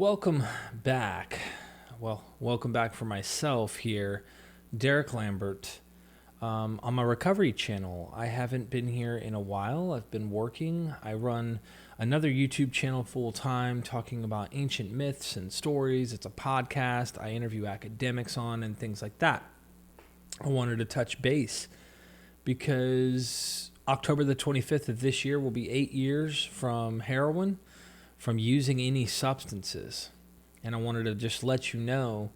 Welcome back. Well, welcome back for myself here, Derek Lambert, on my recovery channel. I haven't been here in a while. I've been working. I run another YouTube channel full time talking about ancient myths and stories. It's a podcast I interview academics on and things like that. I wanted to touch base because October the 25th of this year will be 8 years from heroin, from using any substances. And I wanted to just let you know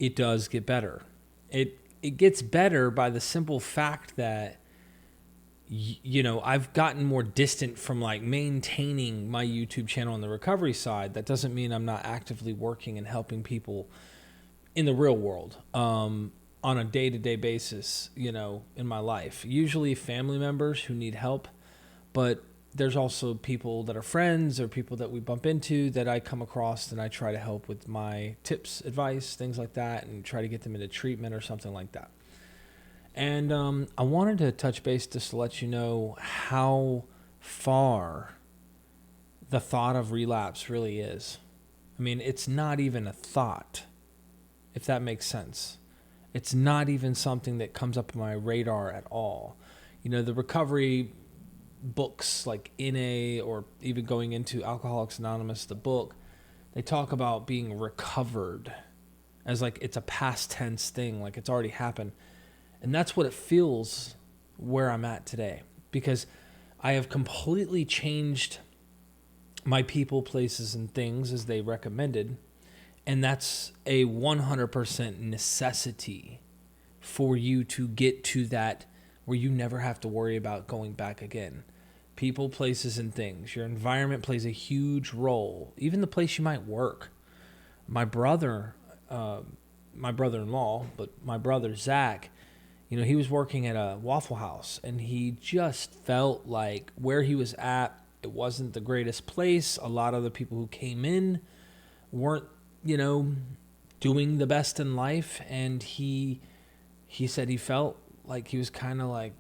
it does get better. It gets better by the simple fact that I've gotten more distant from like maintaining my YouTube channel on the recovery side. That doesn't mean I'm not actively working and helping people in the real world on a day-to-day basis, in my life. Usually family members who need help, but there's also people that are friends or people that we bump into that I come across and I try to help with my tips, advice, things like that, and try to get them into treatment or something like that. And I wanted to touch base just to let you know how far the thought of relapse really is. I mean, it's not even a thought, if that makes sense. It's not even something that comes up on my radar at all. The recovery books like NA or even going into Alcoholics Anonymous, the book, they talk about being recovered as like it's a past tense thing, like it's already happened. And that's what it feels where I'm at today, because I have completely changed my people, places, and things as they recommended. And that's a 100% necessity for you to get to that where you never have to worry about going back again. People, places, and things. Your environment plays a huge role. Even the place you might work. My brother-in-law, but my brother, Zach, he was working at a Waffle House, and he just felt like where he was at, it wasn't the greatest place. A lot of the people who came in weren't, doing the best in life, and he said he felt like he was kind of like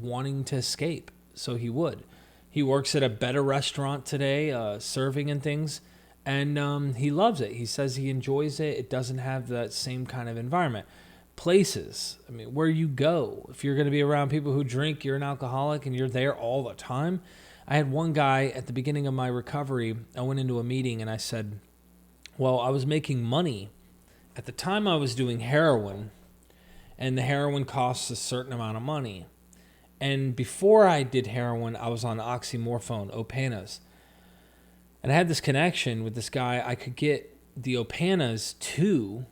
wanting to escape. So he would. He works at a better restaurant today, serving and things, and he loves it. He says he enjoys it. It doesn't have that same kind of environment. Places, I mean, where you go, if you're going to be around people who drink, you're an alcoholic, and you're there all the time. I had one guy at the beginning of my recovery, I went into a meeting and I said, well, I was making money. At the time I was doing heroin, and the heroin costs a certain amount of money. And before I did heroin, I was on oxymorphone, Opanas. And I had this connection with this guy. I could get the Opanas too,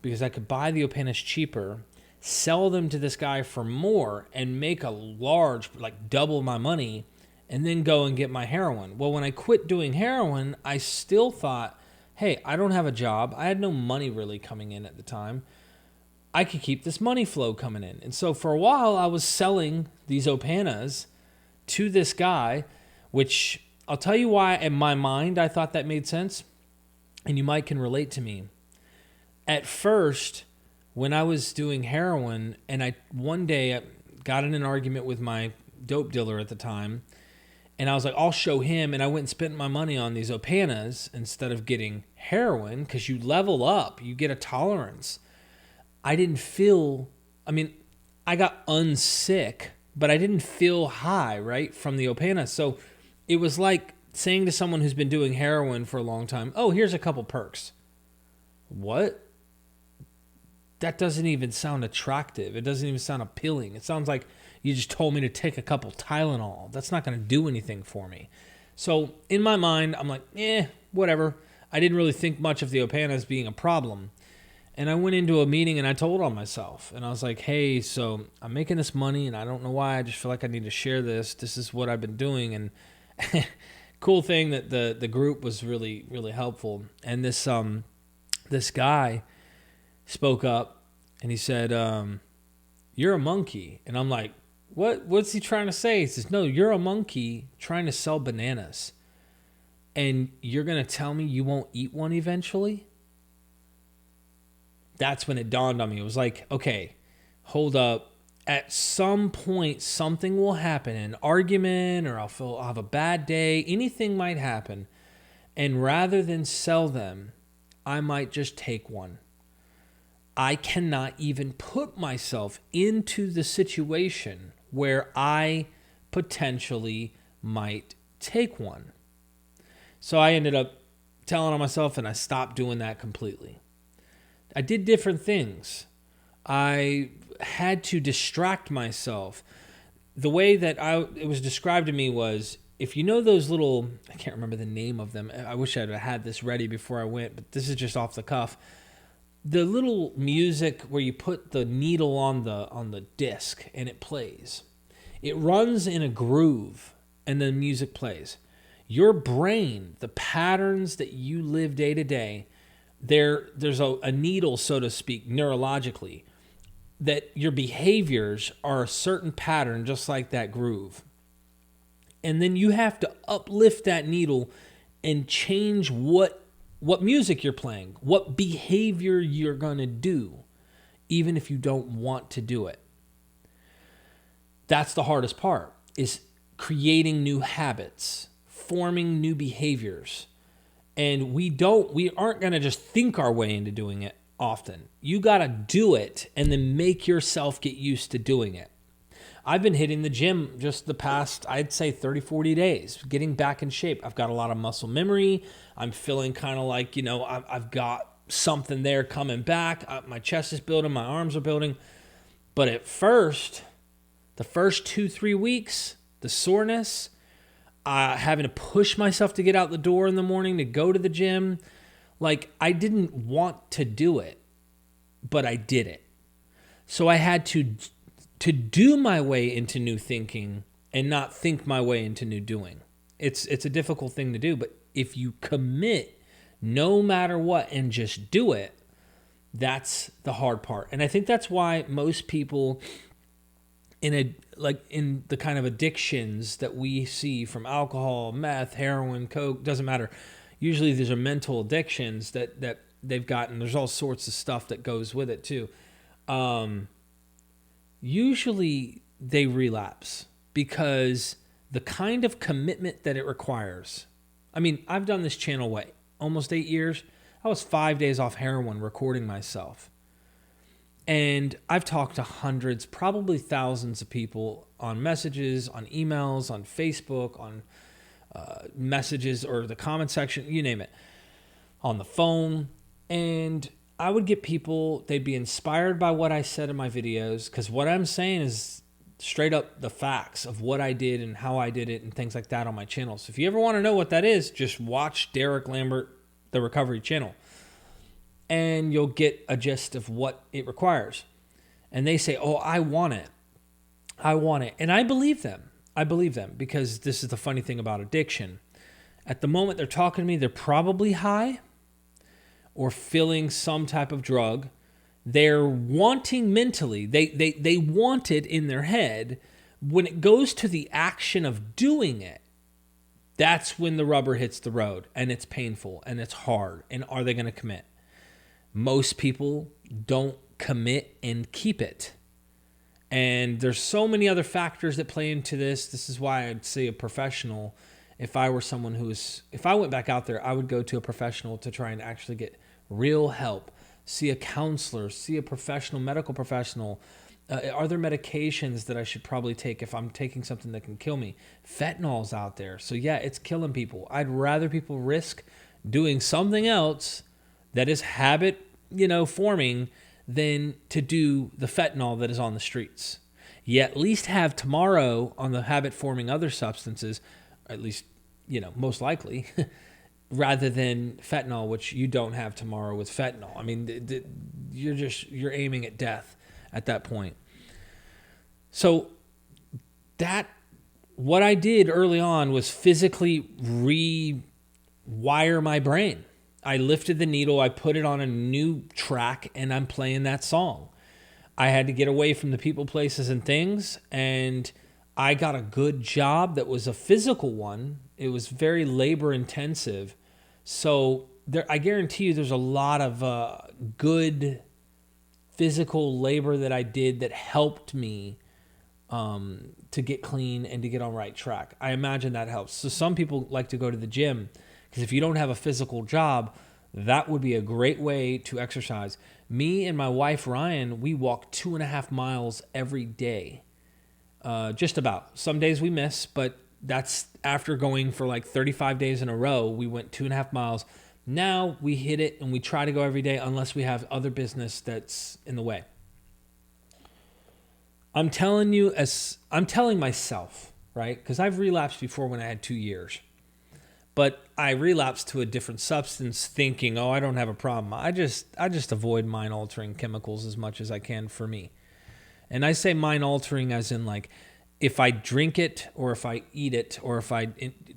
because I could buy the Opanas cheaper, sell them to this guy for more, and make a large, like double my money, and then go and get my heroin. Well, when I quit doing heroin, I still thought, hey, I don't have a job. I had no money really coming in at the time. I could keep this money flow coming in. And so for a while, I was selling these Opanas to this guy, which I'll tell you why in my mind I thought that made sense, and you might can relate to me. At first, when I was doing heroin, and one day I got in an argument with my dope dealer at the time, and I was like, I'll show him, and I went and spent my money on these Opanas instead of getting heroin, because you level up, you get a tolerance. I didn't feel, I got unsick, but I didn't feel high, right, from the Opana. So it was like saying to someone who's been doing heroin for a long time, oh, here's a couple perks. What? That doesn't even sound attractive. It doesn't even sound appealing. It sounds like you just told me to take a couple Tylenol. That's not going to do anything for me. So in my mind, I'm like, whatever. I didn't really think much of the Opana as being a problem. And I went into a meeting and I told on myself. And I was like, hey, so I'm making this money and I don't know why. I just feel like I need to share this. This is what I've been doing. And cool thing that the group was really, really helpful. And this guy spoke up and he said, you're a monkey. And I'm like, what's he trying to say? He says, no, you're a monkey trying to sell bananas. And you're going to tell me you won't eat one eventually? That's when it dawned on me. It was like, okay, hold up. At some point, something will happen, an argument, or I'll have a bad day. Anything might happen. And rather than sell them, I might just take one. I cannot even put myself into the situation where I potentially might take one. So I ended up telling on myself, and I stopped doing that completely. I did different things. I had to distract myself. The way that it was described to me was, if you know those little, I can't remember the name of them. I wish I'd had this ready before I went, but this is just off the cuff. The little music where you put the needle on the disc and it plays. It runs in a groove and the music plays. Your brain, the patterns that you live day to day, there's a needle, so to speak, neurologically, that your behaviors are a certain pattern, just like that groove. And then you have to uplift that needle and change what music you're playing, what behavior you're going to do, even if you don't want to do it. That's the hardest part, is creating new habits, forming new behaviors. And we aren't going to just think our way into doing it often. You got to do it and then make yourself get used to doing it. I've been hitting the gym just the past, I'd say 30, 40 days, getting back in shape. I've got a lot of muscle memory. I'm feeling kind of like, I've got something there coming back. My chest is building, my arms are building. But at first, the first 2-3 weeks, the soreness, having to push myself to get out the door in the morning to go to the gym, like I didn't want to do it, but I did it. So I had to do my way into new thinking and not think my way into new doing. It's a difficult thing to do, but if you commit no matter what and just do it, that's the hard part. And I think that's why most people in the kind of addictions that we see from alcohol, meth, heroin, coke, doesn't matter. Usually these are mental addictions that they've gotten. There's all sorts of stuff that goes with it too. Usually they relapse because the kind of commitment that it requires. I mean, I've done this channel, almost 8 years. I was 5 days off heroin recording myself. And I've talked to hundreds, probably thousands of people on messages, on emails, on Facebook, on messages or the comment section, you name it, on the phone. And I would get people, they'd be inspired by what I said in my videos, because what I'm saying is straight up the facts of what I did and how I did it and things like that on my channel. So if you ever want to know what that is, just watch Derek Lambert, the Recovery Channel, and you'll get a gist of what it requires. And they say, oh, I want it. I want it. And I believe them. I believe them, because this is the funny thing about addiction. At the moment they're talking to me, they're probably high or feeling some type of drug. They're wanting mentally. They want it in their head. When it goes to the action of doing it, that's when the rubber hits the road, and it's painful and it's hard. And are they going to commit? Most people don't commit and keep it. And there's so many other factors that play into this. This is why I'd say a professional. If I were someone if I went back out there, I would go to a professional to try and actually get real help. See a counselor, see a professional, medical professional. Are there medications that I should probably take if I'm taking something that can kill me? Fentanyl's out there. So yeah, it's killing people. I'd rather people risk doing something else that is habit, forming, than to do the fentanyl that is on the streets. You at least have tomorrow on the habit-forming other substances, at least, most likely, rather than fentanyl, which you don't have tomorrow with fentanyl. I mean, you're aiming at death at that point. So what I did early on was physically rewire my brain. I lifted the needle, I put it on a new track, and I'm playing that song. I had to get away from the people, places, and things, and I got a good job that was a physical one. It was very labor intensive. So I guarantee you there's a lot of good physical labor that I did that helped me to get clean and to get on the right track. I imagine that helps. So some people like to go to the gym Because if you don't have a physical job, that would be a great way to exercise. Me and my wife, Ryan, we walk 2.5 miles every day. Just about. Some days we miss, but that's after going for like 35 days in a row. We went 2.5 miles. Now we hit it and we try to go every day unless we have other business that's in the way. I'm telling myself, right? Because I've relapsed before when I had 2 years. But I relapsed to a different substance thinking, oh, I don't have a problem. I just avoid mind-altering chemicals as much as I can for me. And I say mind-altering as in like if I drink it or if I eat it or if I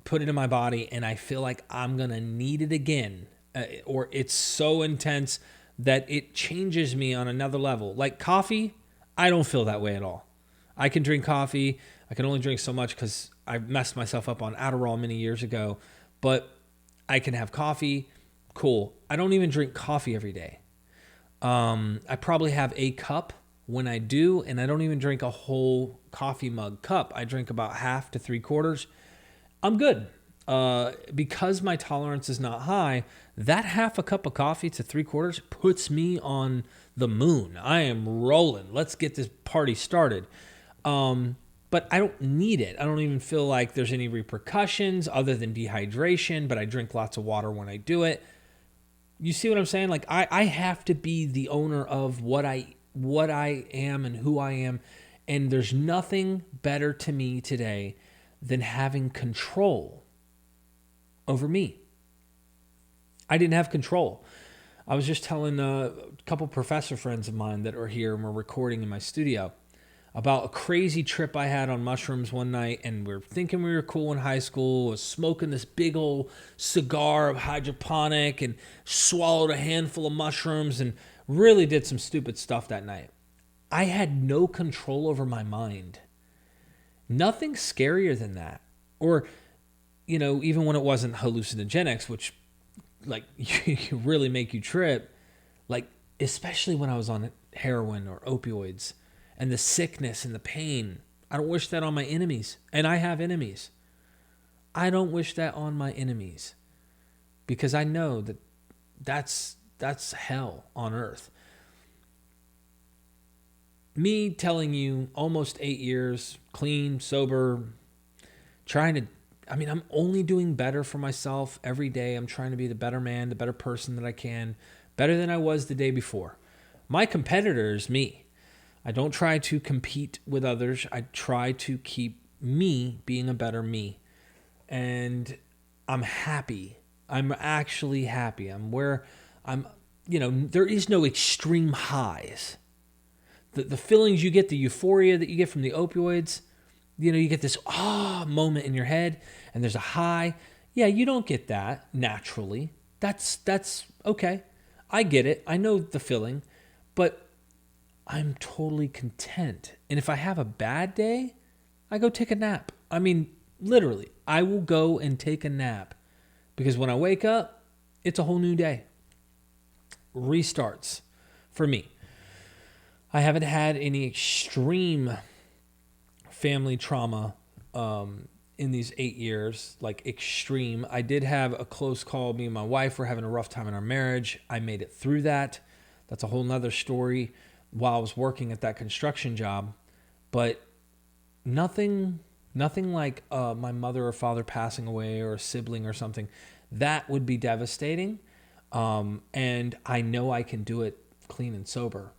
put it in my body and I feel like I'm going to need it again or it's so intense that it changes me on another level. Like coffee, I don't feel that way at all. I can drink coffee. I can only drink so much because I messed myself up on Adderall many years ago. But I can have coffee. Cool. I don't even drink coffee every day. I probably have a cup when I do, and I don't even drink a whole coffee mug cup. I drink about half to 3/4. I'm good. Because my tolerance is not high, that half a cup of coffee to 3/4 puts me on the moon. I am rolling. Let's get this party started. But I don't need it. I don't even feel like there's any repercussions other than dehydration, but I drink lots of water when I do it. You see what I'm saying? Like I have to be the owner of what I am and who I am. And there's nothing better to me today than having control over me. I didn't have control. I was just telling a couple professor friends of mine that are here and we're recording in my studio about a crazy trip I had on mushrooms one night, and we're thinking we were cool in high school, was smoking this big old cigar of hydroponic and swallowed a handful of mushrooms and really did some stupid stuff that night. I had no control over my mind. Nothing scarier than that. Or, even when it wasn't hallucinogenics, which like you really make you trip, like especially when I was on heroin or opioids, and the sickness and the pain. I don't wish that on my enemies. And I have enemies. I don't wish that on my enemies. Because I know that that's hell on earth. Me telling you almost 8 years, clean, sober, I'm only doing better for myself every day. I'm trying to be the better man, the better person that I can, better than I was the day before. My competitor is me. I don't try to compete with others. I try to keep me being a better me. And I'm happy. I'm actually happy. There is no extreme highs. The feelings you get, the euphoria that you get from the opioids, you get this moment in your head and there's a high. Yeah, you don't get that naturally. That's okay. I get it. I know the feeling, but I'm totally content. And if I have a bad day, I go take a nap. Literally, I will go and take a nap because when I wake up, it's a whole new day. Restarts for me. I haven't had any extreme family trauma in these 8 years, like extreme. I did have a close call. Me and my wife were having a rough time in our marriage. I made it through that. That's a whole nother story. While I was working at that construction job, but nothing like my mother or father passing away or a sibling or something. That would be devastating. And I know I can do it clean and sober,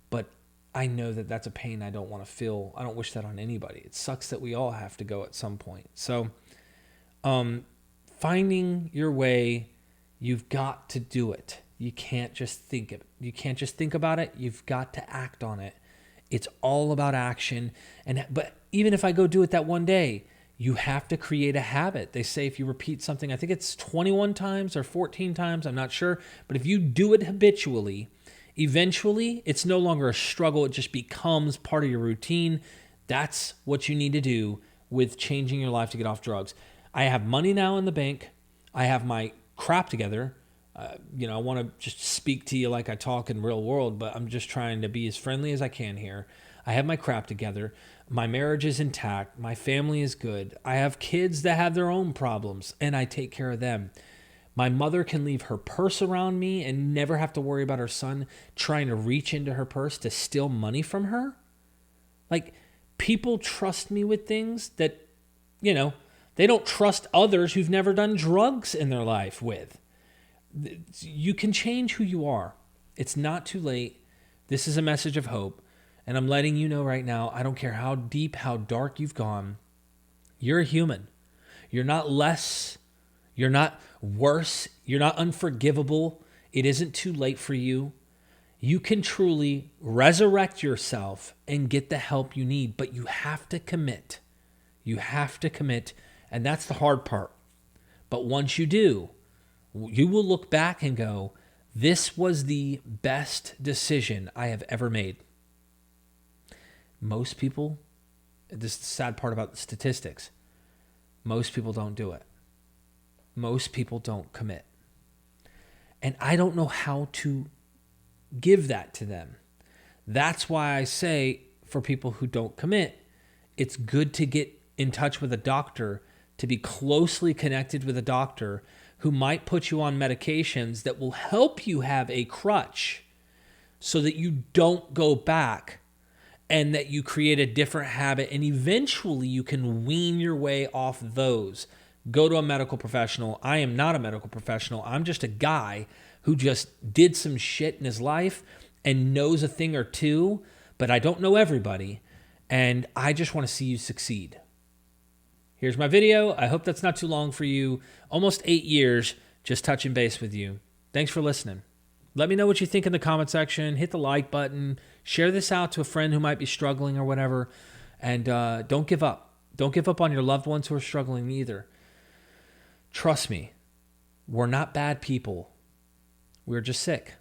but I know that that's a pain I don't want to feel. I don't wish that on anybody. It sucks that we all have to go at some point. So, finding your way, you've got to do it. You can't just think it. You can't just think about it. You've got to act on it. It's all about action. But even if I go do it that one day, you have to create a habit. They say if you repeat something, I think it's 21 times or 14 times, I'm not sure. But if you do it habitually, eventually it's no longer a struggle. It just becomes part of your routine. That's what you need to do with changing your life to get off drugs. I have money now in the bank. I have my crap together. I want to just speak to you like I talk in real world, but I'm just trying to be as friendly as I can here. I have my crap together. My marriage is intact. My family is good. I have kids that have their own problems, and I take care of them. My mother can leave her purse around me and never have to worry about her son trying to reach into her purse to steal money from her. Like, people trust me with things that, they don't trust others who've never done drugs in their life with. You can change who you are. It's not too late. This is a message of hope. And I'm letting you know right now, I don't care how deep, how dark you've gone. You're a human. You're not less. You're not worse. You're not unforgivable. It isn't too late for you. You can truly resurrect yourself and get the help you need, but you have to commit. You have to commit, and that's the hard part. But once you do, you will look back and go, this was the best decision I have ever made. Most people, this is the sad part about the statistics, most people don't do it. Most people don't commit. And I don't know how to give that to them. That's why I say for people who don't commit, it's good to get in touch with a doctor, to be closely connected with a doctor who might put you on medications that will help you have a crutch so that you don't go back and that you create a different habit, and eventually you can wean your way off those. Go to a medical professional. I am not a medical professional. I'm just a guy who just did some shit in his life and knows a thing or two, but I don't know everybody, and I just want to see you succeed. Here's my video. I hope that's not too long for you. Almost 8 years just touching base with you. Thanks for listening. Let me know what you think in the comment section. Hit the like button. Share this out to a friend who might be struggling or whatever. And don't give up. Don't give up on your loved ones who are struggling either. Trust me, we're not bad people. We're just sick.